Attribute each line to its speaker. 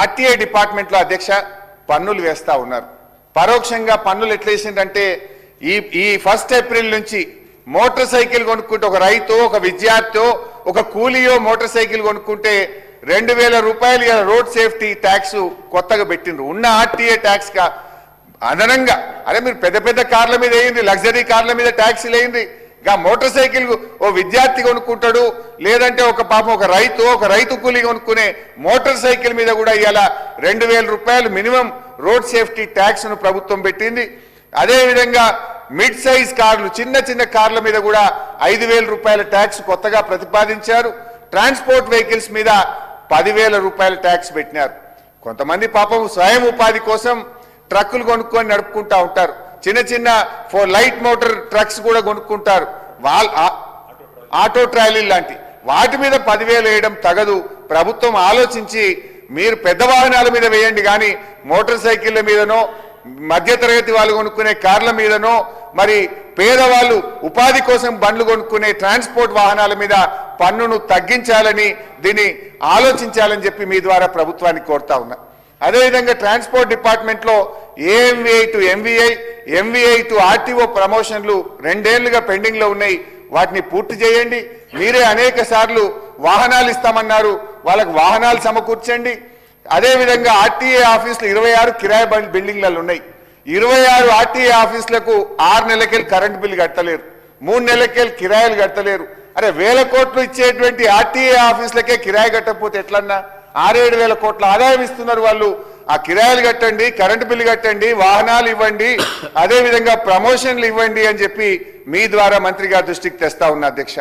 Speaker 1: RTI డిపార్ట్మెంట్లో అధ్యక్ష పన్నులు వేస్తా ఉన్నారు. పరోక్షంగా పన్నులు ఎట్లా వేసిందంటే ఈ 1 ఏప్రిల్ నుంచి మోటార్ సైకిల్ కొనుక్కుంటే ఒక రైతు, ఒక విద్యార్థి, ఒక కూలియో మోటార్ సైకిల్ కొనుక్కుంటే 2000 రూపాయలు రోడ్ సేఫ్టీ ట్యాక్స్ కొత్తగా పెట్టిండ్రు. ఉన్న ఆర్టీఏ ట్యాక్స్ గా అదనంగా అరే మీరు పెద్ద పెద్ద కార్ల మీద వేయండి, లగ్జరీ కార్ల మీద ట్యాక్సీలు వేయండి. ఇక మోటార్ సైకిల్ ఓ విద్యార్థి కొనుక్కుంటాడు, లేదంటే ఒక రైతు కూలి కొనుక్కునే మోటార్ సైకిల్ మీద కూడా ఇవాళ 2000 రూపాయలు మినిమం రోడ్ సేఫ్టీ ట్యాక్స్ ను ప్రభుత్వం పెట్టింది. అదేవిధంగా మిడ్ సైజ్ కార్లు, చిన్న కార్ల మీద కూడా 5000 రూపాయల ట్యాక్స్ కొత్తగా ప్రతిపాదించారు. ట్రాన్స్పోర్ట్ వెహికల్స్ మీద 10,000 రూపాయల ట్యాక్స్ పెట్టినారు. కొంతమంది పాపం స్వయం ఉపాధి కోసం ట్రక్కులు కొనుక్కొని నడుపుకుంటా ఉంటారు, చిన్న లైట్ మోటార్ ట్రక్స్ కూడా కొనుక్కుంటారు, ఆటో ట్రాలీ లాంటి వాటి మీద 10,000 వేయడం తగదు. ప్రభుత్వం ఆలోచించి మీరు పెద్ద వాహనాల మీద వేయండి, కానీ మోటార్ సైకిళ్ళ మీదనో మధ్యతరగతి వాళ్ళు కొనుక్కునే కార్ల మీదనో మరి పేదవాళ్ళు ఉపాధి కోసం బండ్లు కొనుక్కునే ట్రాన్స్పోర్ట్ వాహనాల మీద పన్నును తగ్గించాలని, దీన్ని ఆలోచించాలని చెప్పి మీ ద్వారా ప్రభుత్వానికి కోరుతా ఉన్నా. అదేవిధంగా ట్రాన్స్పోర్ట్ డిపార్ట్మెంట్లో AMVI to MVI, MVI to RTO ప్రమోషన్లు 2 ఏళ్లుగా పెండింగ్ లో ఉన్నాయి. వాటిని పూర్తి చేయండి. మీరే అనేక సార్లు వాహనాలు ఇస్తామన్నారు, వాళ్ళకు వాహనాలు సమకూర్చండి. అదేవిధంగా ఆర్టీఏ ఆఫీసులు 26 కిరాయి బిల్డింగ్లలో ఉన్నాయి. 26 ఆర్టీఏ ఆఫీసులకు 6 నెలలకెళ్ళి కరెంట్ బిల్లు కట్టలేరు, 3 నెలలకెళ్ళి కిరాయిలు కట్టలేరు. అరే 1000 కోట్లు ఇచ్చేటువంటి ఆర్టీఏ ఆఫీసులకే కిరాయి కట్టకపోతే ఎట్లన్నా? 6-7 వేల కోట్ల ఆదాయం ఇస్తున్నారు వాళ్ళు. ఆ కిరాయిలు కట్టండి, కరెంటు బిల్లు కట్టండి, వాహనాలు ఇవ్వండి, అదేవిధంగా ప్రమోషన్లు ఇవ్వండి అని చెప్పి మీ ద్వారా మంత్రి గారి దృష్టికి తెస్తా ఉన్నా అధ్యక్ష.